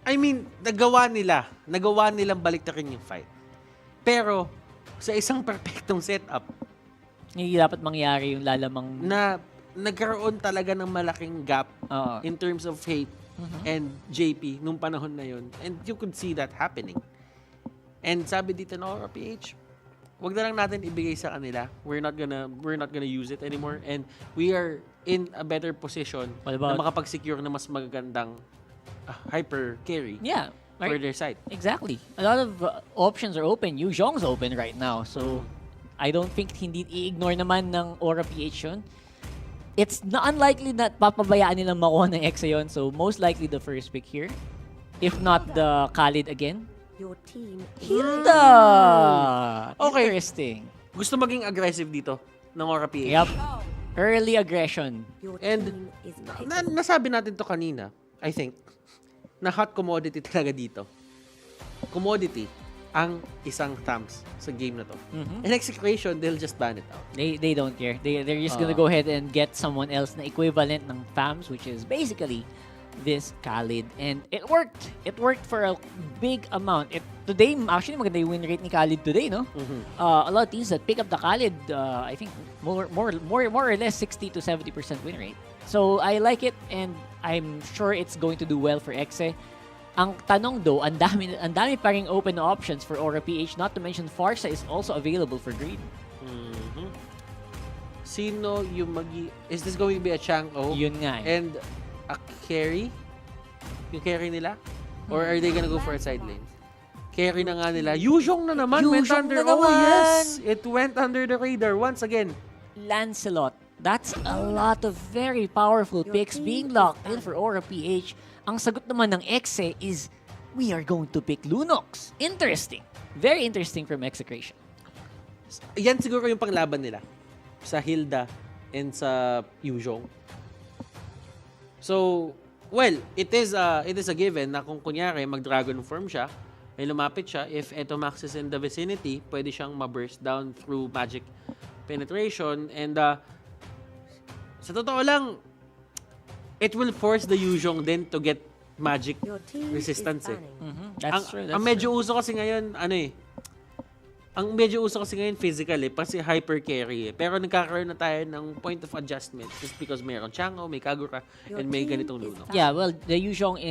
I mean, nagawa nilang baliktarin yung fight. Pero, sa isang perfectong setup, Hindi dapat mangyari yung lalamang... na nagkaroon talaga ng malaking gap in terms of hate and JP nung panahon na yun. And you could see that happening. And sabi dito ng MLBB, wag na lang natin ibigay sa kanila. We're not gonna use it anymore. And we are in a better position na makapag-secure na mas magagandang hyper carry for their side. Exactly. A lot of options are open. Yu Zhong's open right now. So, I don't think hindi i-ignore naman ng MLBB yun. It's not unlikely that papabayaan nilang makuha ng Exe yun. So, most likely the first pick here. If not the Khalid again. Your team Hilda! Okay. Interesting. Gusto maging aggressive dito ng MLBB. Yep. Early aggression. And nasabi natin to kanina, I think, na hot commodity talaga dito. Commodity ang isang thumbs sa game na to. In EXECRATION, they'll just ban it out. They don't care. They're just gonna go ahead and get someone else na equivalent ng FAMS, which is basically this Khalid. And it worked. It worked for a big amount. Today, actually, maganda yung win rate ni Khalid today, no? A lot of teams that pick up the Khalid, I think more or less 60 to 70% win rate. So I like it, and I'm sure it's going to do well for Exe. Ang tanong though, ang dami pa ring open options for MLBB, not to mention Farsa is also available for green. Sino yung is this going to be a Chang'o? Yun nga eh. And a carry? Yung carry nila? Or are they gonna go for a side lane? Carry na nga nila. Yu Zhong na naman. Went under. Oh yes! It went under the radar once again. Lancelot. That's a lot of very powerful picks being locked in for MLBB. Ang sagot naman ng Exe is, we are going to pick Lunox. Interesting. Very interesting from EXECRATION. Yan siguro yung panglaban nila sa Hilda and sa Yu Zhong. So, well, it is a given na kung kunyari mag-dragon form siya, may lumapit siya, if Etomax is in the vicinity, pwede siyang ma-burst down through magic penetration. And sa totoo lang, it will force the Yu Zhong then to get magic resistance eh. That's true. Ang medyo uso kasi ngayon, ang medyo uso kasi ngayon physical eh, kasi hyper carry eh. Pero nagkakaroon na tayo ng point of adjustment just because mayroon Chang'o, may Kagura, and may ganitong Lunox. Yeah, well, the Yu Zhong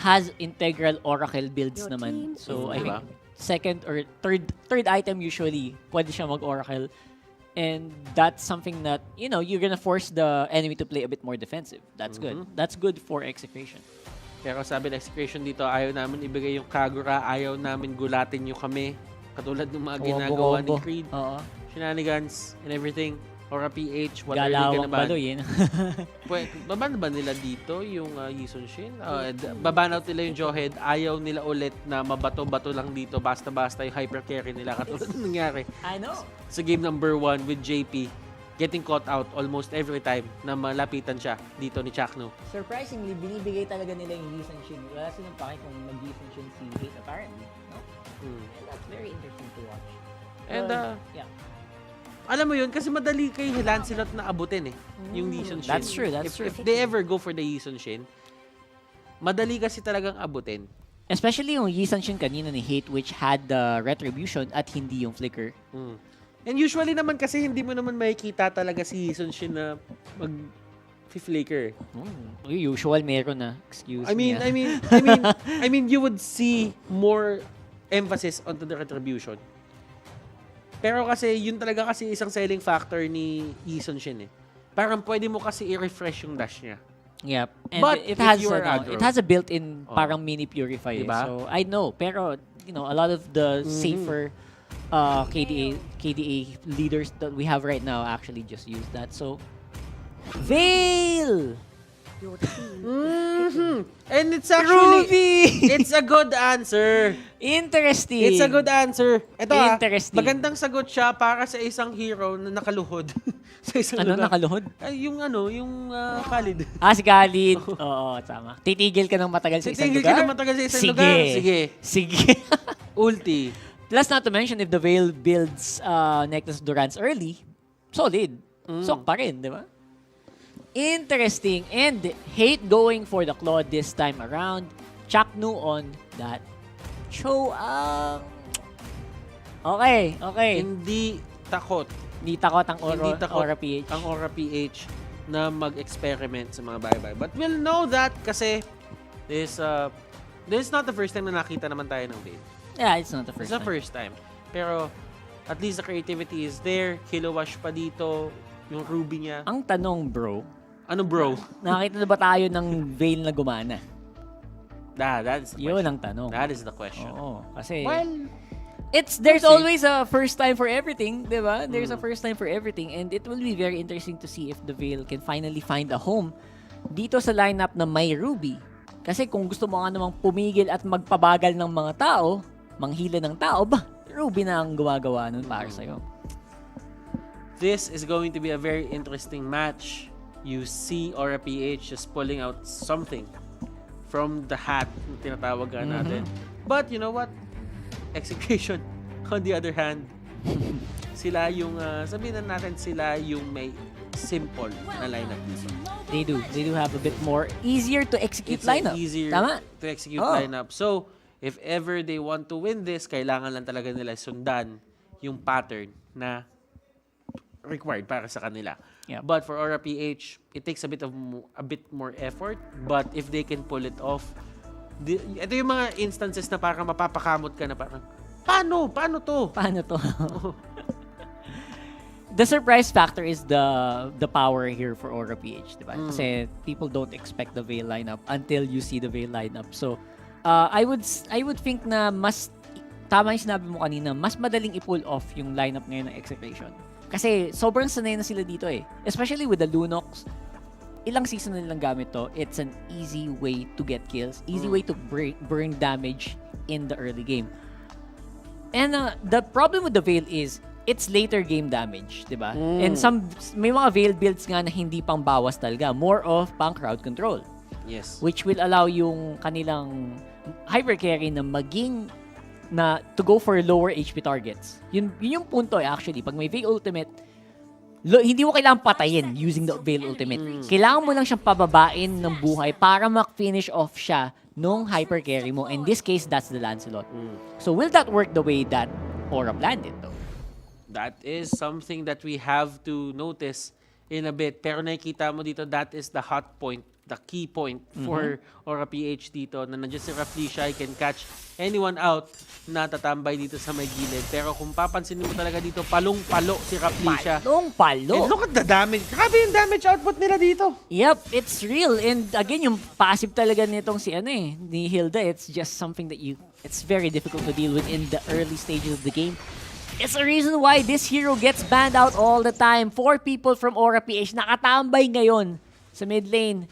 has integral Oracle builds naman. So, I think second or third item usually, pwede siya mag-Oracle. And that's something that, you're gonna force the enemy to play a bit more defensive. That's good. That's good for EXECRATION. Pero sabi ng EXECRATION dito, ayaw namin ibigay yung Kagura, ayaw namin gulatin nyo kami. Katulad ng mga ginagawa ni Creed. Shenanigans and everything. Or a PH, what are you gonna ban? Baloy, Baban ba nila dito yung Yison Shin? Baban out nila yung Jawhead. Ayaw nila ulit na mabato-bato lang dito. Basta-basta yung hyper carry nila. Katulad ng nangyari. I know. Sa game number 1 with JP, getting caught out almost every time na malapitan siya dito ni Chakno. Surprisingly, binibigay talaga nila yung Yison Shin. Wala silang pake kung mag-Yison Shin si Hate apparently. No? And that's very interesting to watch. And yeah. Alam mo yun, kasi madali kay Lancelot na abutin eh, yung Yison Shin. That's true, that's true. If they ever go for the Yison Shin, madali kasi talagang abutin. Especially yung Yison Shin kanina ni Hate, which had the Retribution at hindi yung Flicker. And usually naman kasi hindi mo naman makikita talaga si Yison Shin na mag-flicker. Usual meron na. Excuse me. I mean, you would see more emphasis onto the Retribution. Pero kasi, yun talaga kasi isang selling factor ni Yison Shin eh. Parang pwede mo kasi i-refresh yung dash niya. Yep. And But it if has a built-in parang mini purifier. Diba? So, I know. Pero, a lot of the safer KDA leaders that we have right now actually just use that. So, Veil! Your team And it's actually, Ruby! it's a good answer. Interesting. It's a good answer. Ito Interesting. magandang sagot siya para sa isang hero na nakaluhod. Sa isang lugar. Nakaluhod? Ay, yung Khalid. Si Khalid. Oo, tama. Titigil ka ng matagal sa isang Titigil lugar? ka ng matagal sa isang lugar. Sige. Ulti. Plus, not to mention, if the Veil builds Necklace Durance early, solid. Sok pa rin, di ba? Interesting. And Hate going for the Claw this time around. Chaknu on that Cho. Okay. Hindi takot. Hindi takot ang Hindi takot Aura PH. ang Aura PH na mag-experiment sa mga bye-bye. But we'll know that kasi this is not the first time na nakita naman tayo ng Veil. Yeah, it's not the first It's the first time. Pero at least the creativity is there. Kilowash pa dito. Yung Ruby niya. Ang tanong, bro. Ano, bro? Nakita na ba tayo ng Veil na gumana? That's the Yun question. ang tanong. That is the question. Oo. Kasi, Well, there's we'll see. always a first time for everything, di ba? There's a first time for everything, and it will be very interesting to see if the Veil can finally find a home dito sa lineup na may Ruby. Kasi kung gusto mo nga namang pumigil at magpabagal ng mga tao, manghila ng tao, Ruby na ang gumagawa nun para sa'yo. This is going to be a very interesting match. You see Aura PH just pulling out something from the hat na tinatawag natin. But you know what? Execution, on the other hand, sila yung, sabihin na natin sila yung may simple na lineup dito. They do have a bit more easier to execute It's lineup. easier Tama? to execute lineup. So, if ever they want to win this, kailangan lang talaga nila sundan yung pattern na required para sa kanila. Yep. But for Aura PH, it takes a bit more effort. But if they can pull it off, ito yung mga instances na parang mapapakamot ka na parang, paano to? Paano to? The surprise factor is the power here for Aura PH, diba? Kasi people don't expect the Veil lineup until you see the Veil lineup. So, I would think na mas tama yung sinabi mo kanina, mas madaling i-pull off yung lineup ngayon ng Execration. Kasi sobrang sanay na sila dito eh. Especially with the Lunox. Ilang season na nilang gamit to. It's an easy way to get kills. Easy way to burn damage in the early game. And the problem with the Veil is it's later game damage, di ba? And may mga Veil builds nga na hindi pang bawas talaga. More of pang crowd control. Yes. Which will allow yung kanilang hyper carry na to go for lower HP targets. Yun yung punto eh, actually. Pag may Veil Ultimate, hindi mo kailangan patayin using the Veil Ultimate. Kailangan mo lang siyang pababain ng buhay para mak-finish off siya nung hyper carry mo. In this case, that's the Lancelot. So will that work the way that Aura planned it though? That is something that we have to notice in a bit. Pero nakikita mo dito, that is the hot point, the key point for Aura PH dito, na nandiyan si Rafflesia, I can catch anyone out na tatambay dito sa may gilid. Pero kung papansinin mo talaga dito, palong-palo si Rafflesia. Palong-palo. And look at the damage. Grabe yung damage output nila dito. Yep, it's real. And again, yung passive talaga nitong ni Hilda, it's just something that it's very difficult to deal with in the early stages of the game. It's the reason why this hero gets banned out all the time. 4 people from Aura PH nakatambay ngayon sa mid lane.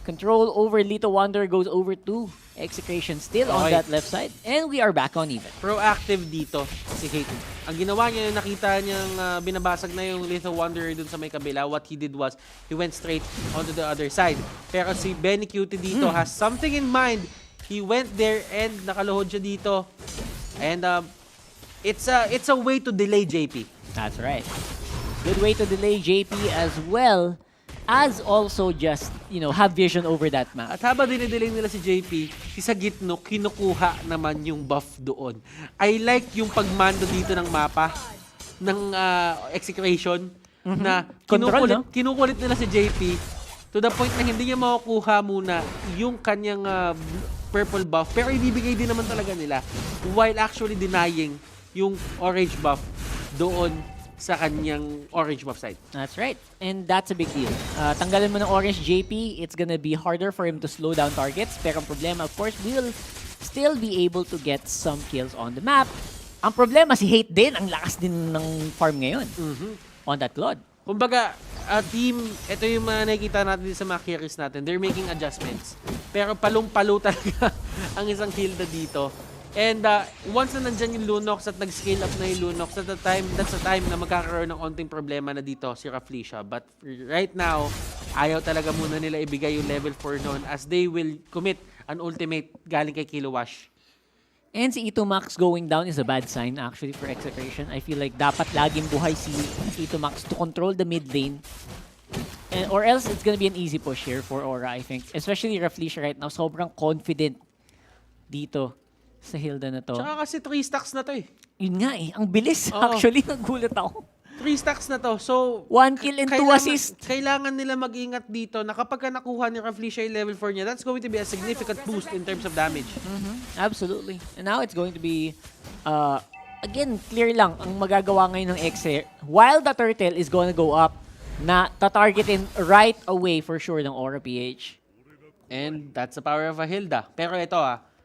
Control over Lito Wonder goes over to Execration still on that left side. And we are back on even. Proactive dito si Katie. Ang ginawa niya, nakita niyang binabasag na yung Lito Wanderer dun sa may kabila. What he did was, he went straight onto the other side. Pero si Benny Cutie dito has something in mind. He went there and nakaluhod siya dito. And it's a way to delay JP. That's right. Good way to delay JP as well as also just, have vision over that map. At habang dinidelay nila si JP, si sa gitno, kinukuha naman yung buff doon. I like yung pagmando dito ng mapa, ng Execration, na kinukulit nila si JP to the point na hindi niya makukuha muna yung kanyang purple buff, pero ibibigay din naman talaga nila while actually denying yung orange buff doon sa kanyang orange buff side. That's right. And that's a big deal. Tanggalin mo ng orange JP, it's gonna be harder for him to slow down targets. Pero ang problema, of course, we'll still be able to get some kills on the map. Ang problema, si Hate din, ang lakas din ng farm ngayon on that Claude. Kumbaga, team, ito yung mga nakikita natin sa mga carries natin. They're making adjustments. Pero palong-palo talaga ang isang Hilda dito. And once na nandyan yung Lunox at nag-scale up na yung Lunox, that's the time na magkakaroon ng konting problema na dito si Rafflesia. But right now, ayaw talaga muna nila ibigay yung level 4 noon as they will commit an ultimate galing kay Kilowash. And si Ito Max going down is a bad sign actually for Execration. I feel like dapat laging buhay si Ito Max to control the mid lane. Or else it's gonna be an easy push here for Aura, I think. Especially Rafflesia right now, sobrang confident dito sa Hilda na to. Tsaka kasi 3 stacks na to eh. Yun nga eh, ang bilis. Oo. Actually, nagulat ako. 3 stacks na to. So, 1 kill and 2 assists. Kailangan nila mag-ingat dito na kapag nakuha ni Rafflesia yung level 4 niya, that's going to be a significant boost in terms of damage. Absolutely. And now it's going to be, again, clear lang ang magagawa ngayon ng Exe. While the turtle is going to go up, na tatargetin right away for sure ng Aura PH. And that's the power of a Hilda. Pero ito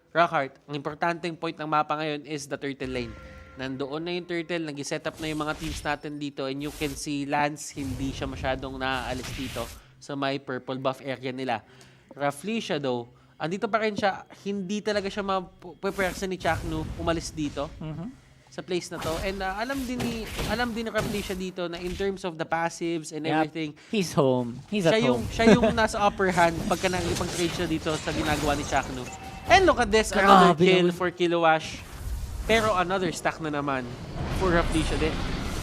Rockhart, ang importanteng point ng mapa ngayon is the turtle lane. Nandoon na yung turtle, nag-set up na yung mga teams natin dito, and you can see Lance, hindi siya masyadong naaalis dito sa may purple buff area nila. Rafflesia though, andito pa rin siya, hindi talaga siya mapupersa ni Chaknu umalis dito sa place na to. And alam din ni Rafflesia dito na in terms of the passives and everything, He's home. He's at home. siya yung nasa upper hand pagka nakikipag-trade siya dito sa ginagawa ni Chaknu. And look at this, another kill for Kilowash. Pero another stack na naman for Rafflesia din.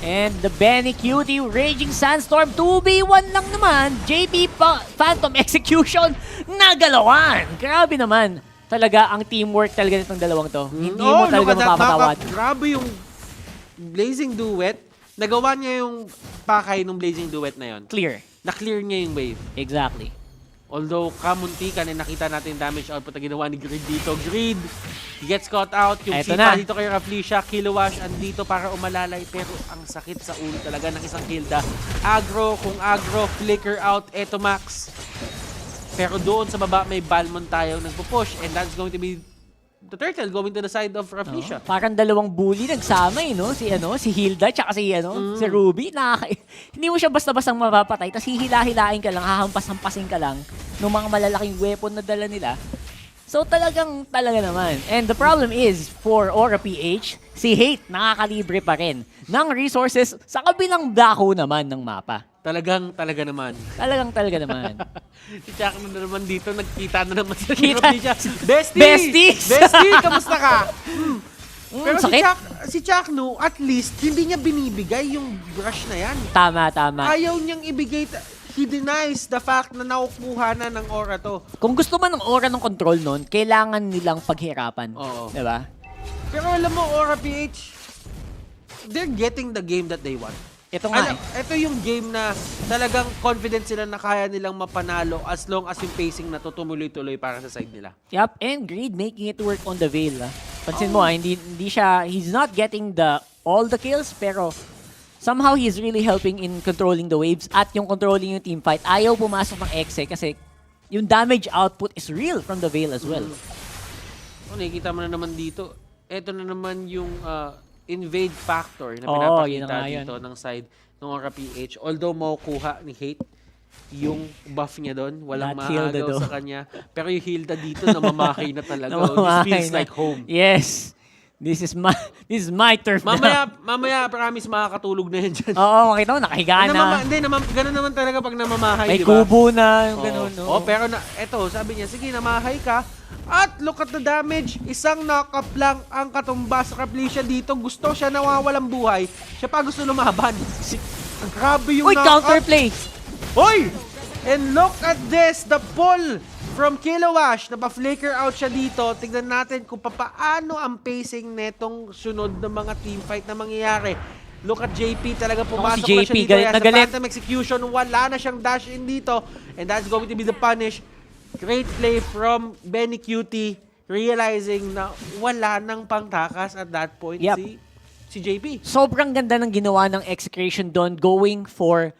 And the Benny Cutie Raging Sandstorm 2v1 lang naman. JP Phantom Execution nagalawan. Grabe naman. Talaga ang teamwork talaga nitong dalawang to. Hindi mo talaga mapapatawad. Grabe yung Blazing Duet. Nagawa niya yung pakay ng Blazing Duet na yon. Clear. Na-clear niya yung wave. Exactly. Although, kamuntikan, nakita natin damage output na ginawa ni Greed dito. Greed, he gets caught out. Yung Eto sipa na. dito kay Rafflesia, Kilowash, andito para umalalay. Pero ang sakit sa ulo talaga ng isang Hilda. Kung agro, flicker out, eto Max. Pero doon sa baba, may Balmon tayo nagpo-push. And that's going to be the turtle going to the side of Rafflesia. Parang dalawang bully nagsama no? Si Hilda tsaka si Ruby. Hindi mo siya basta-bastang mapapatay. Tapos hihila-hilain ka lang, hahampas-hampasin ka lang ng mga malalaking weapon na dala nila. So talaga naman. And the problem is, for Aura PH, si Hate nakakalibre pa rin ng resources sa kabilang dako naman ng mapa. Talaga naman. Talaga naman. Si Chakno na naman dito, nagkita na naman sa Kita. Rafflesia. Bestie! Besties! Bestie, kamusta ka? Pero sakit. si Chakno, at least, hindi niya binibigay yung brush na yan. Tama. Ayaw niyang ibigay. He denies the fact na nakukuha na ng aura to. Kung gusto man ng aura ng control nun, kailangan nilang paghirapan. Oo. Diba? Pero alam mo, Aura PH, they're getting the game that they want. Ito nga Ito yung game na talagang confident sila na kaya nilang mapanalo as long as yung pacing na to tumuloy-tuloy para sa side nila. Yup, and Greed making it work on the Veil. Pansin mo, hindi siya, he's not getting all the kills, pero somehow he's really helping in controlling the waves at yung controlling yung teamfight. Ayaw pumasok ng Exe kasi yung damage output is real from the Veil as well. Nakikita mo na naman dito, ito na naman yung invade factor na yun pinapakita na dito ng side ng Aura PH. Although makukuha ni Hate yung buff niya doon, walang maagaw sa kanya. Pero yung Hilda dito, namamahay na talaga. This feels like home. Yes. This is my turf Mamaya, promise, makakatulog na yan dyan. Oo, makita mo, nakahiga na. Ganun naman talaga pag namamahay, May di ba? kubo na, yung ganun. No? Pero eto, sabi niya, sige, namahay ka. At look at the damage. Isang knock-up lang ang katumbas sa Rafflesia dito. Gusto siya nawawalang buhay. Siya pa gusto lumaban. Grabe yung knock-up. Counterplay. Hoy! And look at this. The pull from Kilowash. Napa-flicker out siya dito. Tignan natin kung paano ang pacing netong sunod ng mga teamfight na mangyayari. Look at JP. Talaga pumasok si JP, na siya dito. galit na galit. Phantom Execution. Wala na siyang dash in dito. And that's going to be the punish. Great play from Benny Cutie, realizing na wala nang pangtakas at that point si JP. Sobrang ganda ng ginawa ng Execration doon, going for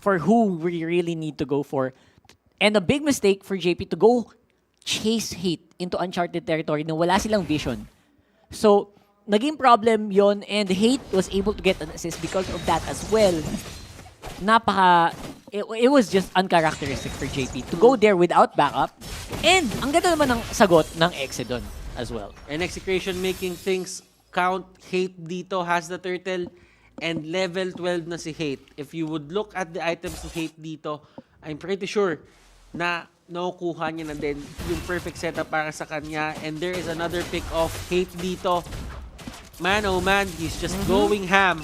who we really need to go for. And a big mistake for JP to go chase Hate into uncharted territory na wala silang vision. So, naging problem yon, and Hate was able to get an assist because of that as well. It was just uncharacteristic for JP to go there without backup. And ang ganda naman ng sagot ng Exe doon as well. And Execration making things count. Hate dito has the turtle and level 12 na si Hate. If you would look at the items ni Hate dito, I'm pretty sure na nakukuha niya na din yung perfect setup para sa kanya. And there is another pick of Hate dito. Man, oh man, he's just going ham.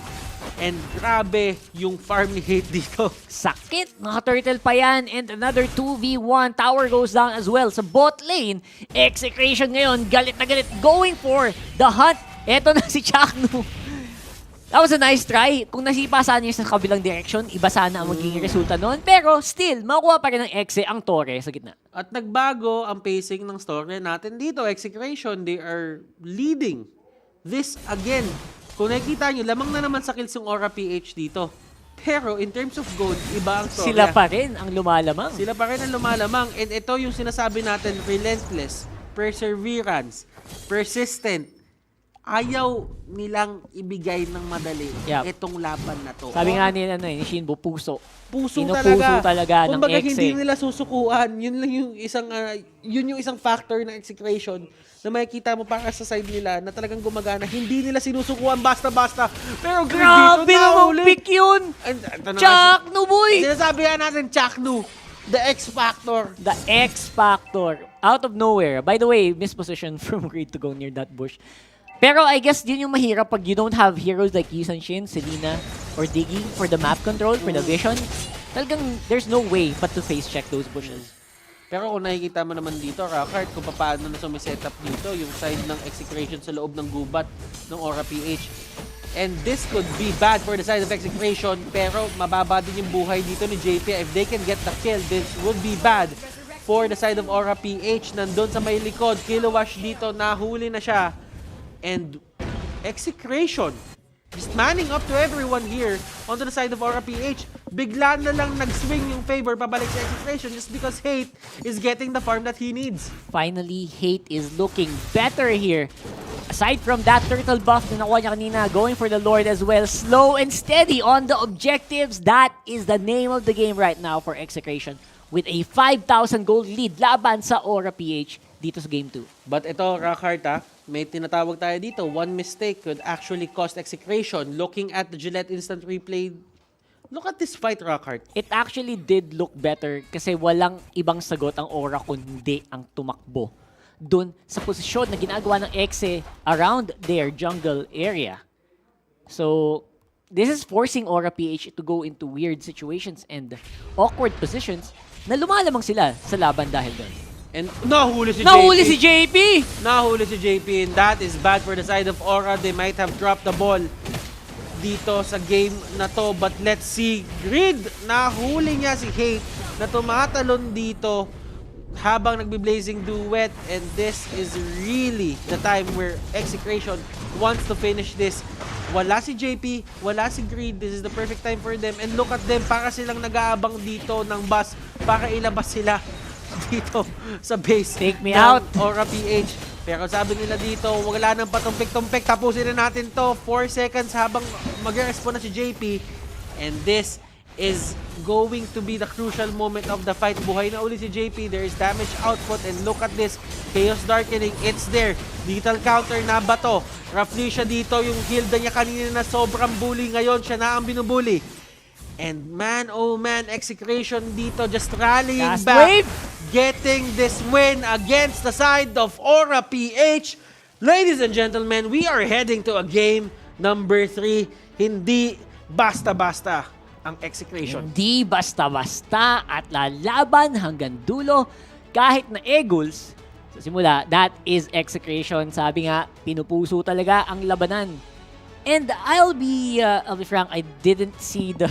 And grabe yung farm ni Hate dito. Sakit! Naka-turtle pa yan. And another 2v1. Tower goes down as well. Sa bot lane, EXECRATION ngayon. Galit na galit. Going for the hunt. Eto na si Chaknu. That was a nice try. Kung nasipa sana niya sa kabilang direction, iba sana ang magiging resulta noon. Pero still, makuha pa rin ng Exe ang Torre sa gitna. At nagbago ang pacing ng story natin dito. EXECRATION, they are leading this again. Kung nakikita nyo, lamang na naman sa kills yung Aura-PH dito. Pero in terms of gold, iba ang story. Sila pa rin ang lumalamang. Sila pa rin ang lumalamang. And ito yung sinasabi natin, relentless, perseverance, persistent. Ayaw nilang ibigay ng madali itong laban na to. Sabi nga ni Shinbo, puso. Puso talaga ng Kumbaga, Exe. hindi nila susukuan. Yun lang yung isang factor ng EXECRATION na makikita mo para sa side nila na talagang gumagana. Hindi nila sinusukuan basta-basta. Pero grabe namang pick yun! Chaknu, boy! Sinasabi nga natin, Chaknu. The X Factor. The X Factor. Out of nowhere. By the way, misposition from Greed to go near that bush. Pero I guess yun yung mahirap pag you don't have heroes like Yusan Shin, Selena, or Diggy for the map control, for the vision. Talagang there's no way but to face check those bushes. Pero kung nakikita mo naman dito, Rockheart, kung paano na sumiset up dito, yung side ng EXECRATION sa loob ng gubat ng Aura-PH. And this could be bad for the side of EXECRATION, pero mababa din yung buhay dito ni JP. If they can get the kill, this would be bad for the side of Aura-PH. Nandun sa may likod, Kilowash dito, nahuli na siya. And EXECRATION just manning up to everyone here onto the side of Aura-PH. Bigla na lang nag-swing yung favor pabalik sa EXECRATION just because Hate is getting the farm that he needs. Finally, Hate is looking better here. Aside from that turtle buff na nakuha niya kanina, going for the Lord as well. Slow and steady on the objectives. That is the name of the game right now for EXECRATION. With a 5,000 gold lead laban sa Aura-PH dito sa Game 2. But ito, Rockheart, may tinatawag tayo dito. One mistake could actually cost EXECRATION. Looking at the Gillette Instant Replay, look at this fight, Rockheart. It actually did look better kasi walang ibang sagot ang Aura kundi ang tumakbo dun sa posisyon na ginagawa ng Exe around their jungle area. So, this is forcing Aura-PH to go into weird situations and awkward positions na lumalamang sila sa laban dahil doon. And nahuli si JP. Nahuli si JP, and that is bad for the side of Aura. They might have dropped the ball dito sa game na to. But let's see, Greed, nahuli niya si Hate na tumatalon dito habang nagbi-blazing duet. And this is really the time where EXECRATION wants to finish this. Wala si JP, wala si Greed. This is the perfect time for them. And look at them, para silang nag-aabang dito ng bus para ilabas sila dito sa base. Take me out. Aura-PH. Pero sabi nila dito, wala nang patumpik-tumpik. Tapusin na natin to. 4 seconds habang mag-respond na si JP. And this is going to be the crucial moment of the fight. Buhay na uli si JP. There is damage output. And look at this. Chaos Darkening. It's there. Lethal counter na ba to? Roughly siya dito. Yung Hilda niya kanina na sobrang bully. Ngayon, siya na ang binubuli. And man, oh man, EXECRATION dito just rallying last back. wave. Getting this win against the side of Aura-PH. Ladies and gentlemen, we are heading to a game number 3. Hindi basta-basta ang EXECRATION. Hindi basta-basta at lalaban hanggang dulo kahit na Eagles. Sa simula, that is EXECRATION. Sabi nga, pinupuso talaga ang labanan. And I'll be frank, I didn't see the